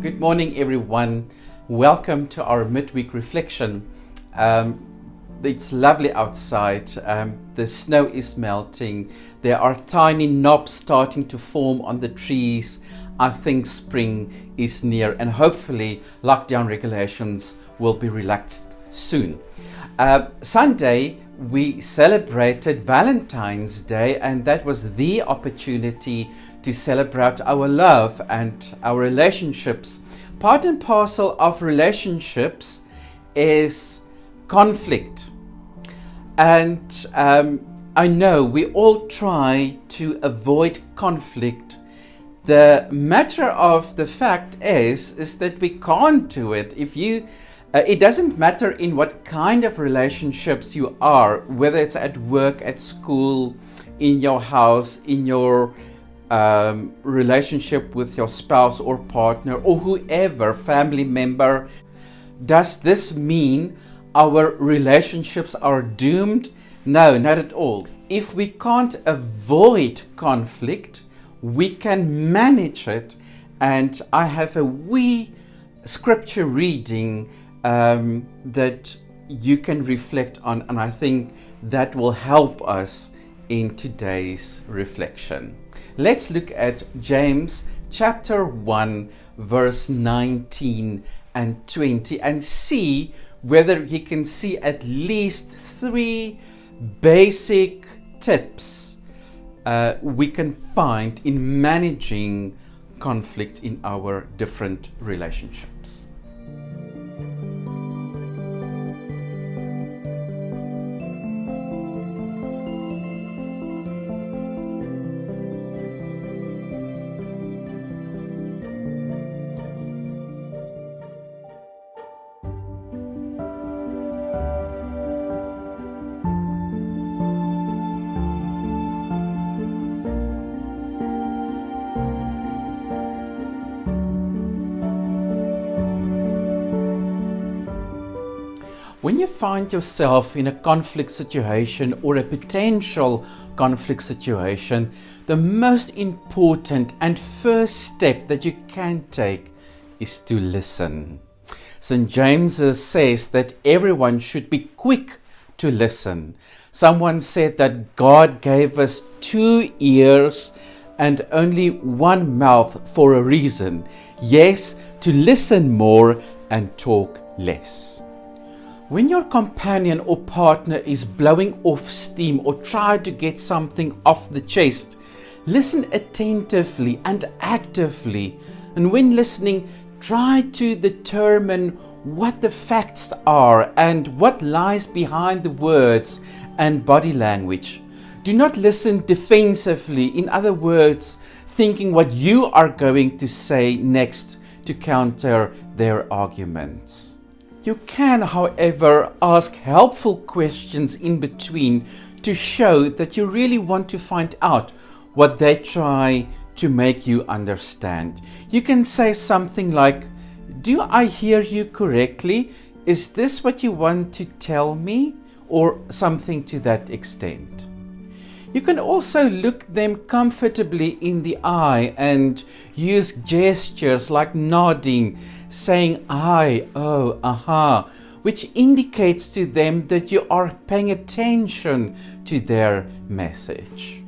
Good morning, everyone. Welcome to our midweek reflection. It's lovely outside. The snow is melting. There are tiny knobs starting to form on the trees. I think spring is near, and hopefully lockdown regulations will be relaxed soon. Sunday, we celebrated Valentine's Day, and that was the opportunity to celebrate our love and our relationships. Part and parcel of relationships is conflict. And I know we all try to avoid conflict. The matter of the fact is that we can't do it. It doesn't matter in what kind of relationships you are, whether it's at work, at school, in your house, in your relationship with your spouse or partner or whoever, family member. Does this mean our relationships are doomed? No, not at all. If we can't avoid conflict, we can manage it. And I have a wee scripture reading that you can reflect on, and I think that will help us in today's reflection. Let's look at James chapter 1 verse 19 and 20 and see whether you can see at least 3 basic tips we can find in managing conflict in our different relationships. When you find yourself in a conflict situation or a potential conflict situation, the most important and first step that you can take is to listen. St. James says that everyone should be quick to listen. Someone said that God gave us 2 ears and only 1 mouth for a reason. Yes, to listen more and talk less. When your companion or partner is blowing off steam or trying to get something off the chest, listen attentively and actively. And when listening, try to determine what the facts are and what lies behind the words and body language. Do not listen defensively, in other words, thinking what you are going to say next to counter their arguments. You can, however, ask helpful questions in between to show that you really want to find out what they try to make you understand. You can say something like, "Do I hear you correctly? Is this what you want to tell me?" Or something to that extent. You can also look them comfortably in the eye and use gestures like nodding, saying "I," "oh," "aha," which indicates to them that you are paying attention to their message.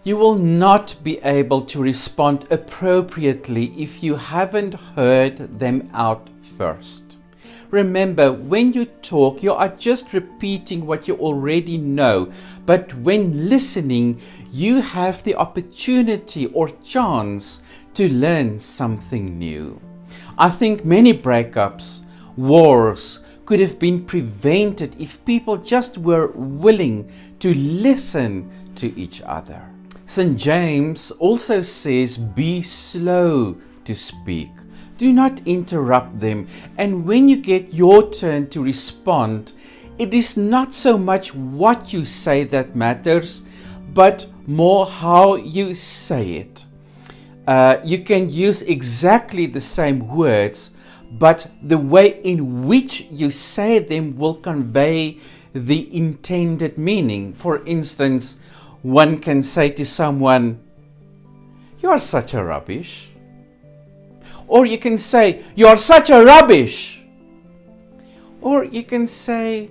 You will not be able to respond appropriately if you haven't heard them out first. Remember, when you talk, you are just repeating what you already know. But when listening, you have the opportunity or chance to learn something new. I think many breakups, wars, could have been prevented if people just were willing to listen to each other. St. James also says, "Be slow to speak. Do not interrupt them. And when you get your turn to respond, it is not so much what you say that matters, but more how you say it." You can use exactly the same words, but the way in which you say them will convey the intended meaning. For instance, one can say to someone, "You are such a rubbish." Or you can say, "You are such a rubbish." Or you can say,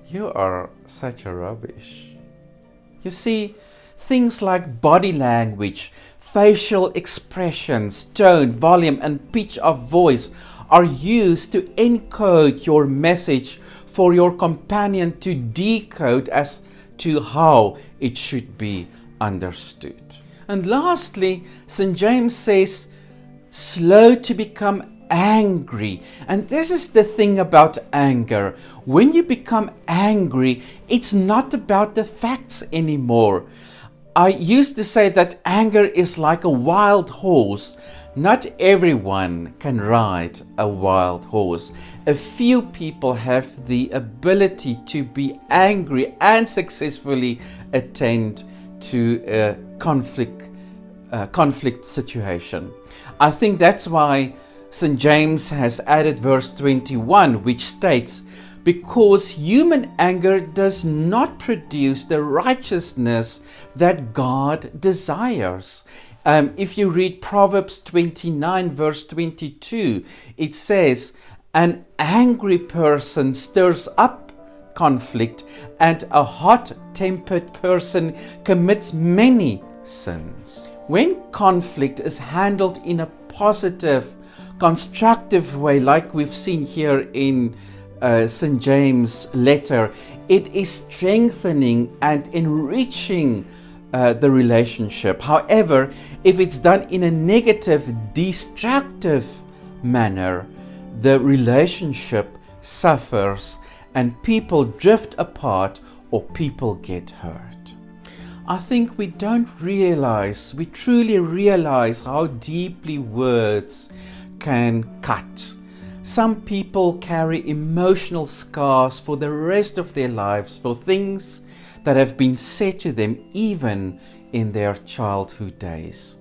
"You are such a rubbish." You see, things like body language, facial expressions, tone, volume, and pitch of voice are used to encode your message for your companion to decode as to how it should be understood. And lastly, St. James says, slow to become angry. And this is the thing about anger. When you become angry, it's not about the facts anymore. I used to say that anger is like a wild horse. Not everyone can ride a wild horse. A few people have the ability to be angry and successfully attend to a conflict situation. I think that's why St. James has added verse 21, which states, "Because human anger does not produce the righteousness that God desires." If you read Proverbs 29 verse 22, it says, "An angry person stirs up conflict, and a hot-tempered person commits many sins." When conflict is handled in a positive, constructive way, like we've seen here in St. James' letter, it is strengthening and enriching the relationship. However, if it's done in a negative, destructive manner, the relationship suffers and people drift apart or people get hurt. I think we truly realize how deeply words can cut. Some people carry emotional scars for the rest of their lives for things that have been said to them even in their childhood days.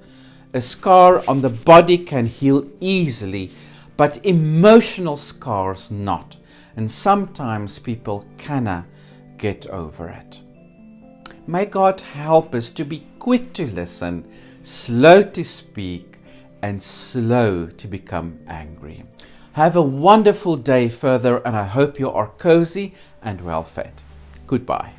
A scar on the body can heal easily, but emotional scars not. And sometimes people cannot get over it. May God help us to be quick to listen, slow to speak, and slow to become angry. Have a wonderful day further, and I hope you are cozy and well fed. Goodbye.